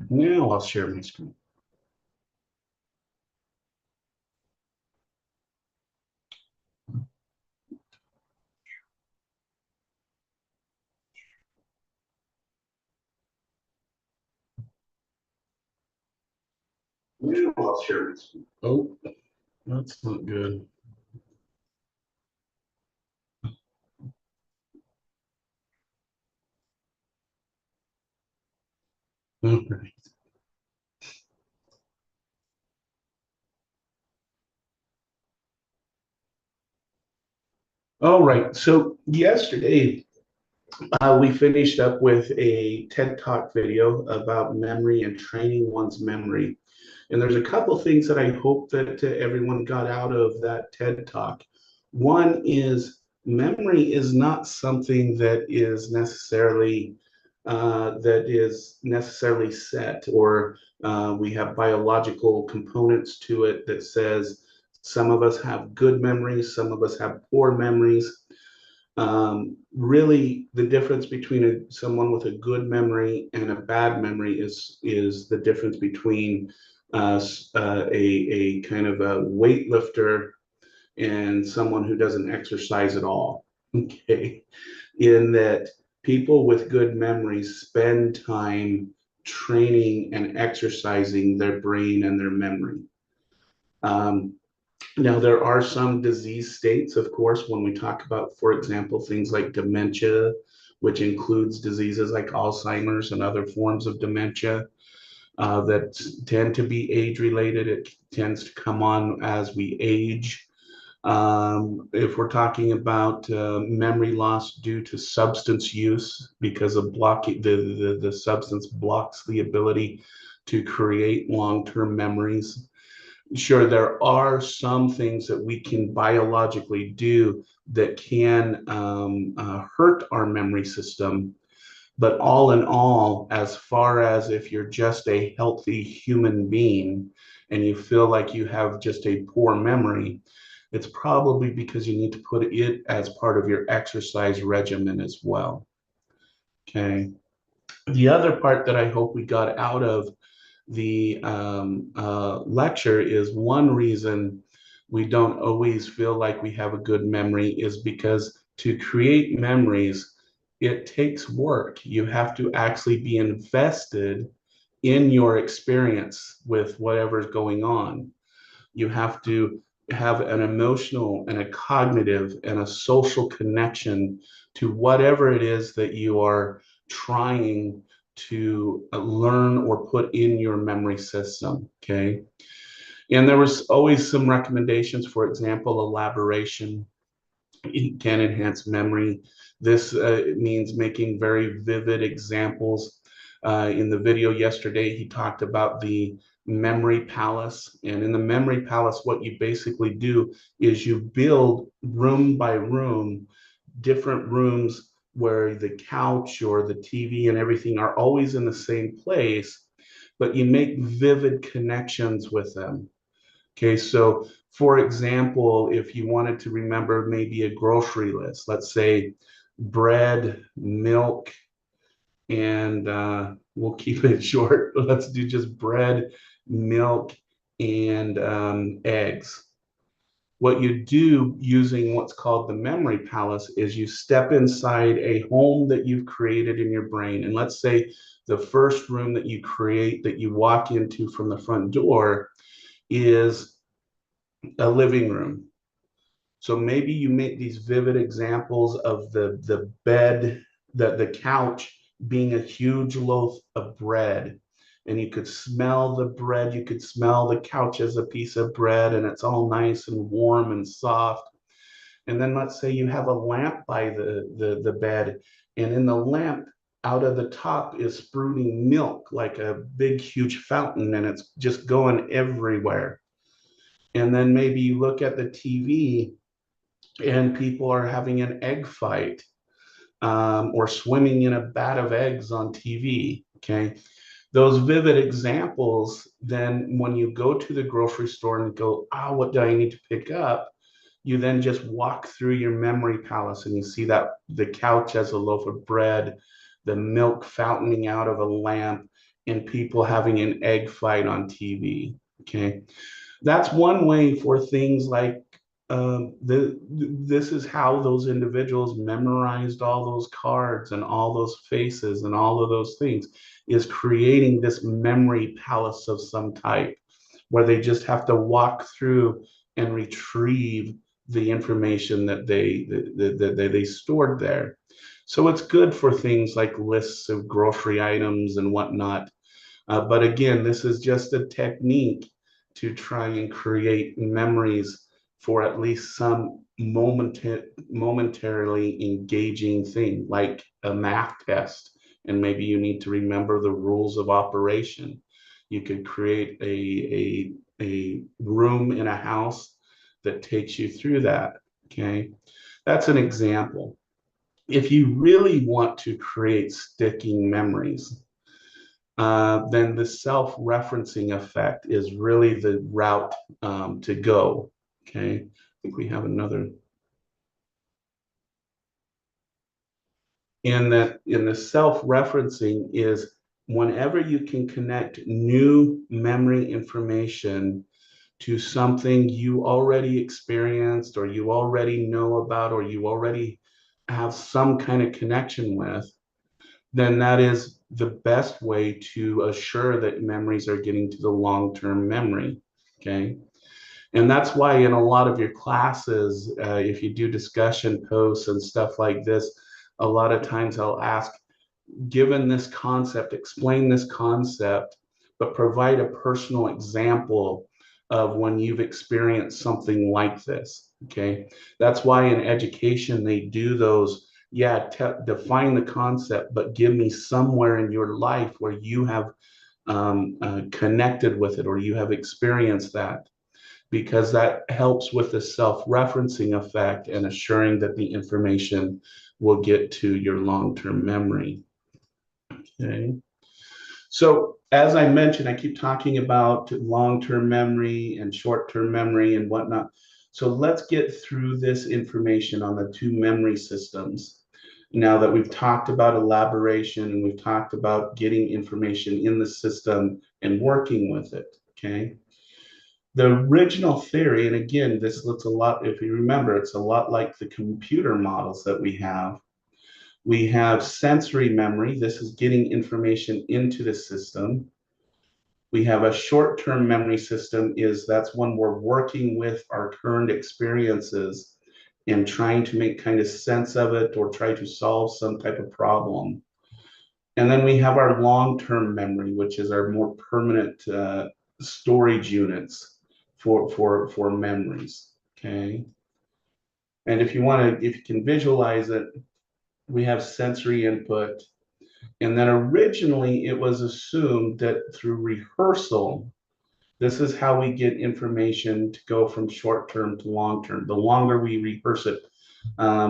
Now I'll share my screen. Now I'll share my screen. Oh, that's not good. Okay. All right. So yesterday we finished up with a TED Talk video about memory and training one's memory. And there's a couple things that I hope that everyone got out of that TED Talk. One is memory is not something that is necessarily set, or we have biological components to it that says some of us have good memories, some of us have poor memories. Really, the difference between someone with a good memory and a bad memory is the difference between a kind of a weightlifter and someone who doesn't exercise at all. Okay, in that people with good memories spend time training and exercising their brain and their memory. Um, Now, there are some disease states, of course, when we talk about, for example, things like dementia, which includes diseases like Alzheimer's and other forms of dementia that tend to be age related. It tends to come on as we age. If we're talking about memory loss due to substance use, because of blocking the substance blocks the ability to create long-term memories. Sure, there are some things that we can biologically do that can hurt our memory system. But all in all, as far as if you're just a healthy human being and you feel like you have just a poor memory, it's probably because you need to put it as part of your exercise regimen as well. Okay. The other part that I hope we got out of the lecture is one reason we don't always feel like we have a good memory is because to create memories, it takes work. You have to actually be invested in your experience with whatever's going on. You have to have an emotional and a cognitive and a social connection to whatever it is that you are trying to learn or put in your memory system. Okay. And there was always some recommendations. For example, elaboration can enhance memory. This means making very vivid examples. In the video yesterday, he talked about the memory palace. And in the memory palace, what you basically do is you build room by room, different rooms where the couch or the TV and everything are always in the same place, but you make vivid connections with them. Okay, so for example, if you wanted to remember maybe a grocery list, let's say bread, milk, and we'll keep it short. Let's do just bread, milk, and eggs. What you do using what's called the memory palace is you step inside a home that you've created in your brain. And let's say the first room that you create that you walk into from the front door is a living room. So maybe you make these vivid examples of the bed, the couch being a huge loaf of bread. And you could smell the bread, you could smell the couch as a piece of bread, and it's all nice and warm and soft. And then let's say you have a lamp by the bed, and in the lamp, out of the top is sprouting milk like a big, huge fountain, and it's just going everywhere. And then maybe you look at the TV and people are having an egg fight or swimming in a vat of eggs on TV. Okay. Those vivid examples, then when you go to the grocery store and go, oh, what do I need to pick up? You then just walk through your memory palace and you see that the couch has a loaf of bread, the milk fountaining out of a lamp, and people having an egg fight on TV. Okay, that's one way for things like this is how those individuals memorized all those cards and all those faces and all of those things, is creating this memory palace of some type where they just have to walk through and retrieve the information that they stored there. So it's good for things like lists of grocery items and whatnot. But again, this is just a technique to try and create memories for at least some momentarily engaging thing, like a math test. And maybe you need to remember the rules of operation. You could create a room in a house that takes you through that. Okay. That's an example. If you really want to create sticking memories, then the self-referencing effect is really the route to go. Okay, I think we have another in the self-referencing is whenever you can connect new memory information to something you already experienced or you already know about or you already have some kind of connection with, then that is the best way to assure that memories are getting to the long-term memory. Okay. And that's why in a lot of your classes, if you do discussion posts and stuff like this, a lot of times I'll ask, given this concept, explain this concept, but provide a personal example of when you've experienced something like this. Okay. That's why in education, they do those. Yeah, define the concept, but give me somewhere in your life where you have connected with it or you have experienced that, because that helps with the self-referencing effect and assuring that the information will get to your long-term memory. Okay. So as I mentioned, I keep talking about long-term memory and short-term memory and whatnot. So let's get through this information on the two memory systems. Now that we've talked about elaboration and we've talked about getting information in the system and working with it, okay? The original theory, and again, this looks a lot, if you remember, it's a lot like the computer models that we have. We have sensory memory. This is getting information into the system. We have a short-term memory system, is that's when we're working with our current experiences and trying to make kind of sense of it or try to solve some type of problem. And then we have our long-term memory, which is our more permanent storage units for memories. Okay. And if you want to, if you can visualize it, we have sensory input. And then originally it was assumed that through rehearsal, this is how we get information to go from short term to long term. The longer we rehearse it. I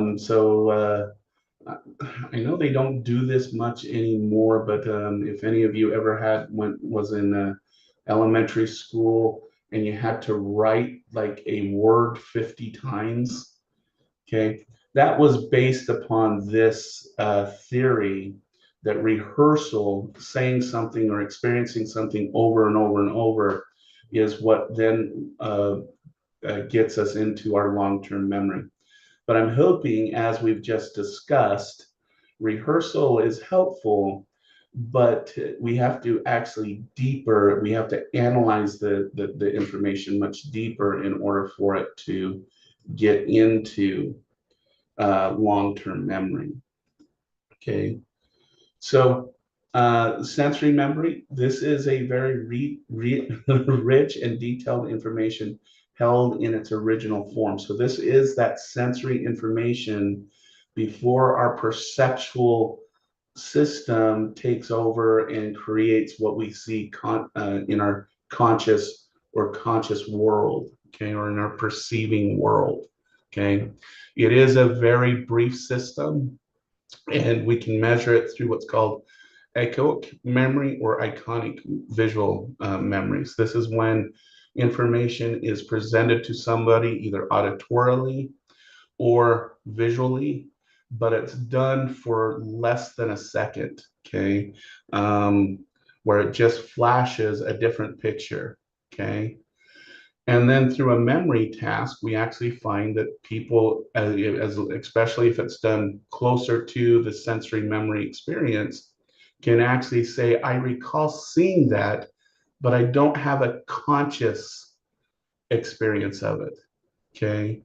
know they don't do this much anymore, but if any of you ever was in elementary school and you had to write like a word 50 times, okay, that was based upon this theory that rehearsal, saying something or experiencing something over and over and over, is what then gets us into our long-term memory. But I'm hoping, as we've just discussed, rehearsal is helpful, but we have to actually deeper, we have to analyze the information much deeper in order for it to get into long-term memory. Okay, so sensory memory, this is a very rich and detailed information held in its original form. So this is that sensory information before our perceptual system takes over and creates what we see in our conscious world, okay, or in our perceiving world, okay. It is a very brief system, and we can measure it through what's called echoic memory or iconic visual memories. This is when information is presented to somebody either auditorily or visually, but it's done for less than a second. Okay. Um, where it just flashes a different picture, okay? And then through a memory task, we actually find that people, especially if it's done closer to the sensory memory experience, can actually say, I recall seeing that, but I don't have a conscious experience of it, okay?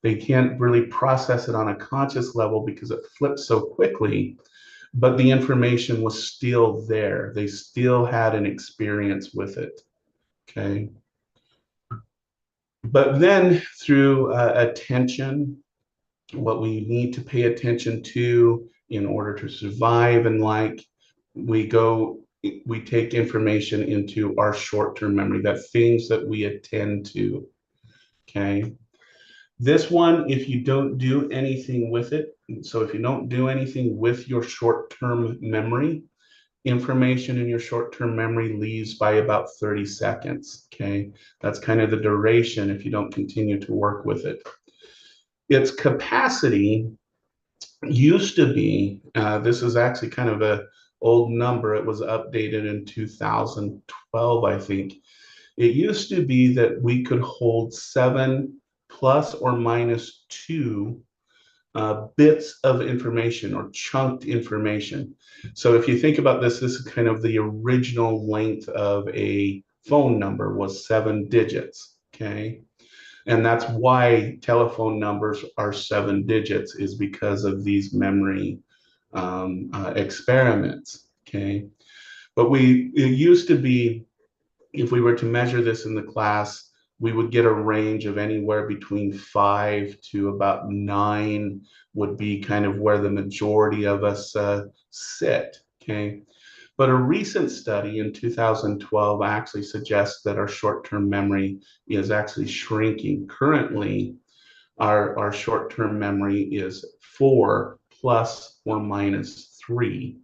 They can't really process it on a conscious level because it flips so quickly, but the information was still there. They still had an experience with it, okay? But then through attention, what we need to pay attention to in order to survive and we go, we take information into our short-term memory, that things that we attend to, okay? This one, if you don't do anything with it, so if you don't do anything with your short-term memory, information in your short-term memory leaves by about 30 seconds, okay? That's kind of the duration if you don't continue to work with it. Its capacity used to be, this is actually kind of a old number, it was updated in 2012, I think. It used to be that we could hold 7 plus or minus 2 bits of information or chunked information. So if you think about this, this is kind of the original length of a phone number was 7 digits, okay? And that's why telephone numbers are 7 digits, is because of these memory experiments, okay? But it used to be, if we were to measure this in the class, we would get a range of anywhere between 5 to about 9 would be kind of where the majority of us sit, okay? But a recent study in 2012 actually suggests that our short-term memory is actually shrinking. Currently, our short-term memory is 4 plus or minus 3.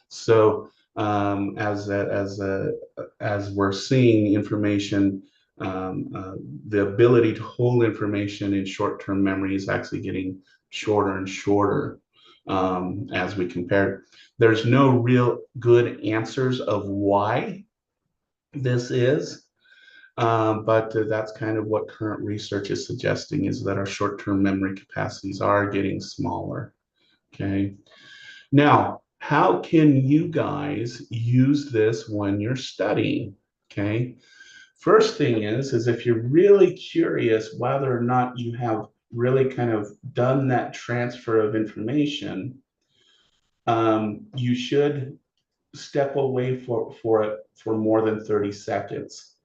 So as we're seeing information, the ability to hold information in short-term memory is actually getting shorter and shorter as we compare. There's no real good answers of why this is, but that's kind of what current research is suggesting, is that our short-term memory capacities are getting smaller, okay? Now, how can you guys use this when you're studying? Okay. First thing is if you're really curious whether or not you have really kind of done that transfer of information, you should step away for it for more than 30 seconds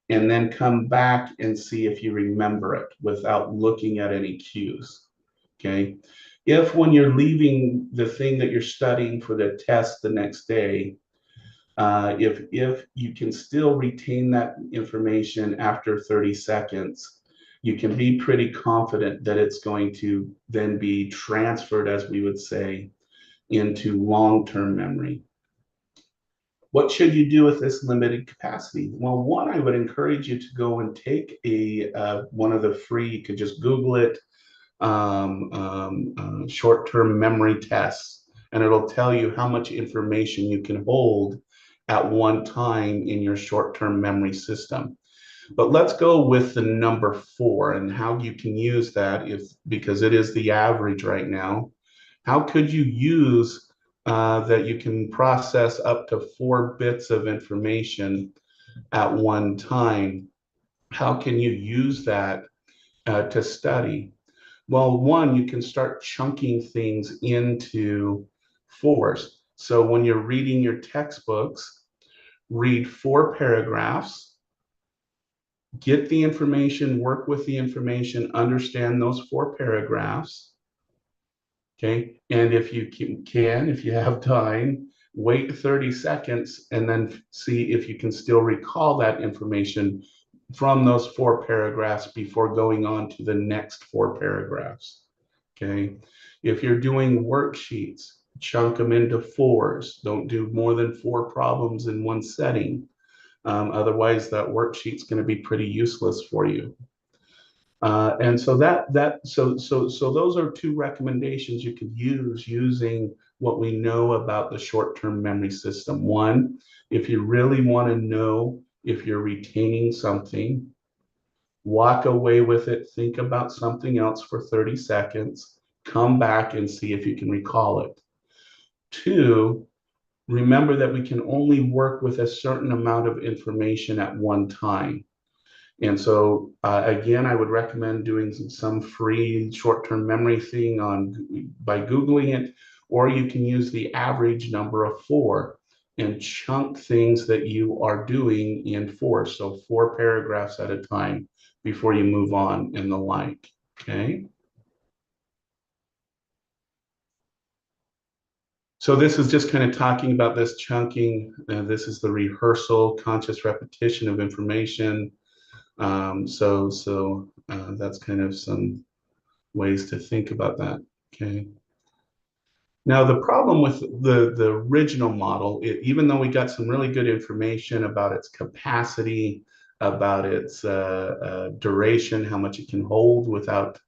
and then come back and see if you remember it without looking at any cues. Okay. If when you're leaving the thing that you're studying for the test the next day, if you can still retain that information after 30 seconds, you can be pretty confident that it's going to then be transferred, as we would say, into long-term memory. What should you do with this limited capacity? Well, one, I would encourage you to go and take one of the free, you could just Google it, short-term memory tests, and it'll tell you how much information you can hold at one time in your short-term memory system. But let's go with the number 4 and how you can use that, because it is the average right now. How could you use that you can process up to 4 bits of information at one time? How can you use that to study? Well, one, you can start chunking things into 4s. So when you're reading your textbooks, read 4 paragraphs, get the information, work with the information, understand those 4 paragraphs. Okay. And if you can, if you have time, wait 30 seconds and then see if you can still recall that information from those 4 paragraphs before going on to the next 4 paragraphs. Okay. If you're doing worksheets, chunk them into 4s. Don't do more than 4 problems in one setting. Otherwise, that worksheet's going to be pretty useless for you. And so those are 2 recommendations you could use using what we know about the short-term memory system. One, if you really want to know if you're retaining something, walk away with it, think about something else for 30 seconds, come back and see if you can recall it. Two, remember that we can only work with a certain amount of information at one time. And so, again, I would recommend doing some free short-term memory thing by Googling it, or you can use the average number of four and chunk things that you are doing in four. So 4 paragraphs at a time before you move on and the like. Okay. So this is just kind of talking about this chunking. This is the rehearsal, conscious repetition of information. That's kind of some ways to think about that. Okay. Now the problem with the original model, even though we got some really good information about its capacity, about its duration, how much it can hold without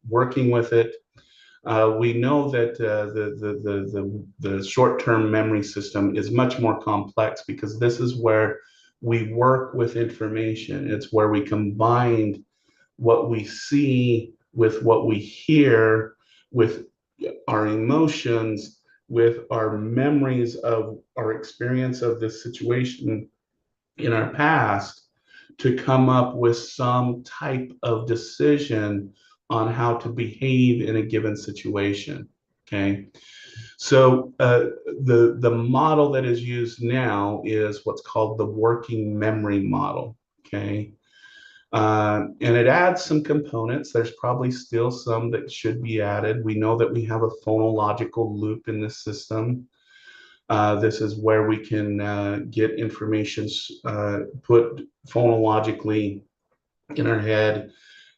working with it, we know that the short-term memory system is much more complex because this is where we work with information. It's where we combine what we see with what we hear, with our emotions, with our memories of our experience of this situation in our past to come up with some type of decision on how to behave in a given situation. Okay. So the model that is used now is what's called the working memory model. Okay. And it adds some components. There's probably still some that should be added. We know that we have a phonological loop in this system. This is where we can get information put phonologically in our head.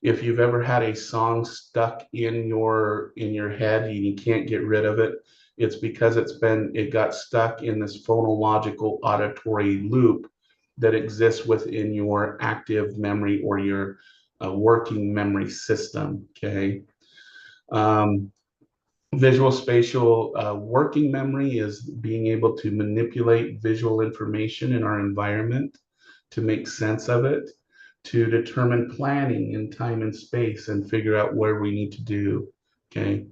If you've ever had a song stuck in your head and you can't get rid of it, it's because it got stuck in this phonological auditory loop that exists within your active memory or your working memory system. Okay. Um, Visual spatial working memory is being able to manipulate visual information in our environment to make sense of it, to determine planning in time and space and figure out where we need to do. Okay.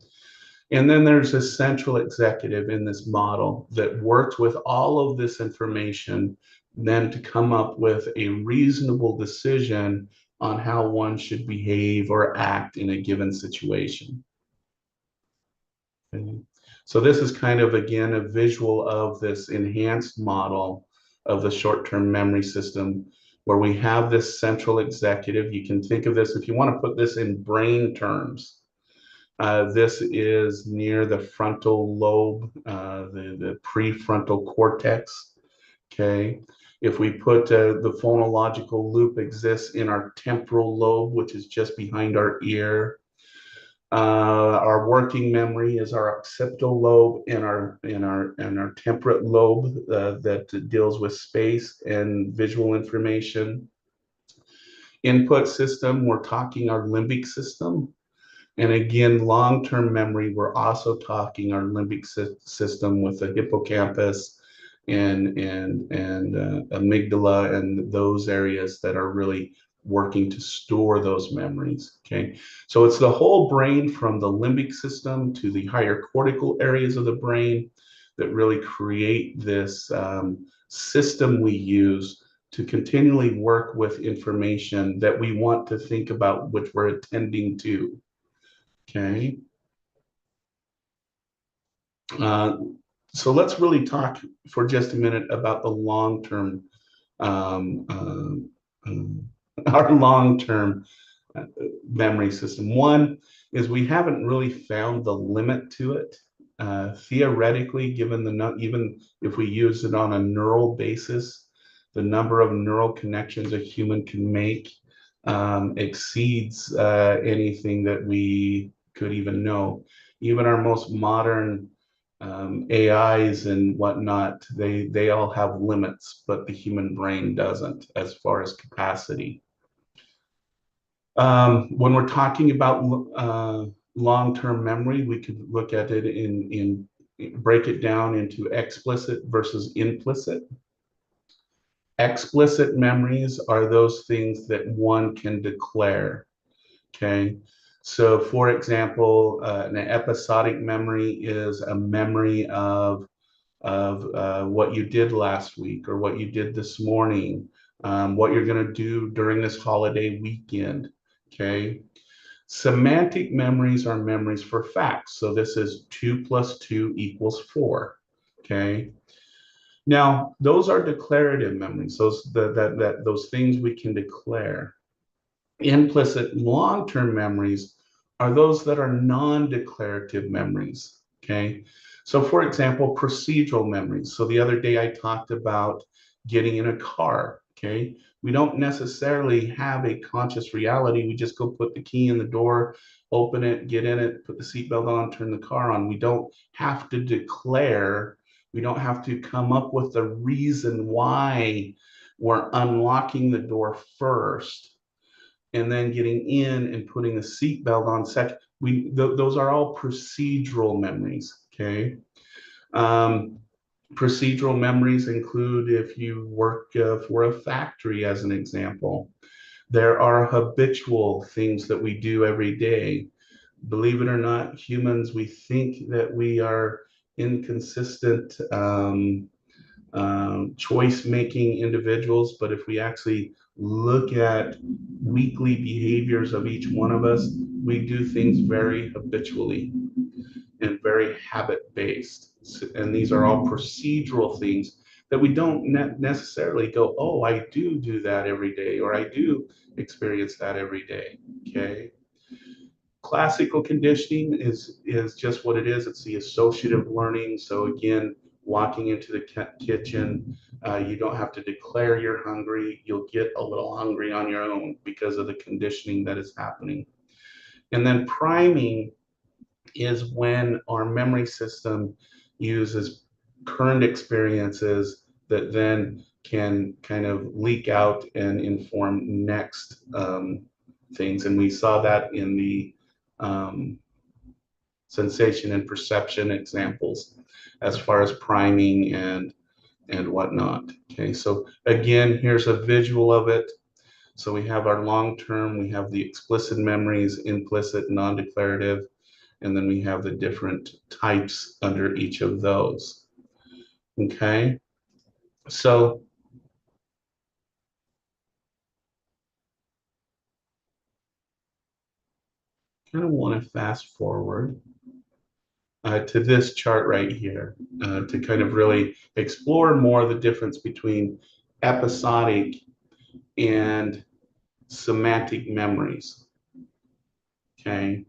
And then there's a central executive in this model that works with all of this information, then to come up with a reasonable decision on how one should behave or act in a given situation. Okay. So this is kind of, again, a visual of this enhanced model of the short-term memory system where we have this central executive. You can think of this, if you want to put this in brain terms, this is near the frontal lobe, the prefrontal cortex. Okay. If we put the phonological loop exists in our temporal lobe, which is just behind our ear. Our working memory is our occipital lobe and our temperate lobe that deals with space and visual information. Input system, we're talking our limbic system. And again, long-term memory, we're also talking our limbic system with the hippocampus and amygdala and those areas that are really working to store those memories. Okay, so it's the whole brain from the limbic system to the higher cortical areas of the brain that really create this system we use to continually work with information that we want to think about, which we're attending to. Okay. Uh, so let's really talk for just a minute about the long-term, um, our long-term memory system. One is we haven't really found the limit to it. Theoretically, given even if we use it on a neural basis, the number of neural connections a human can make exceeds anything that we could even know. Even our most modern AIs and whatnot, they all have limits, but the human brain doesn't as far as capacity. When we're talking about long-term memory, we could look at it in break it down into explicit versus implicit. Explicit memories are those things that one can declare. Okay. So, for example, an episodic memory is a memory of what you did last week or what you did this morning, what you're going to do during this holiday weekend. Okay. Semantic memories are memories for facts. So this is 2 plus 2 equals 4. Okay. Now, those are declarative memories. Those things we can declare. Implicit long-term memories are those that are non-declarative memories. Okay. So for example, procedural memories. So the other day I talked about getting in a car. Okay. We don't necessarily have a conscious reality. We just go put the key in the door, open it, get in it, put the seatbelt on, turn the car on. We don't have to declare, we don't have to come up with the reason why we're unlocking the door first and then getting in and putting the seatbelt on second. Those are all procedural memories. Okay. Um, Procedural memories include if you work for a factory, as an example. There are habitual things that we do every day. Believe it or not, humans, we think that we are inconsistent choice making individuals, but if we actually look at weekly behaviors of each one of us, we do things very habitually and very habit based. And these are all procedural things that we don't necessarily go, oh, I do that every day, or I do experience that every day. Okay. Classical conditioning is just what it is. It's the associative learning. So again, walking into the kitchen, you don't have to declare you're hungry. You'll get a little hungry on your own because of the conditioning that is happening. And then priming is when our memory system uses current experiences that then can kind of leak out and inform next things. And we saw that in the um, sensation and perception examples as far as priming and whatnot. Okay, so again, here's a visual of it. So we have our long term, we have the explicit memories, implicit, non-declarative, and then we have the different types under each of those. Okay, so kind of want to fast forward to this chart right here to kind of really explore more the difference between episodic and semantic memories. Okay.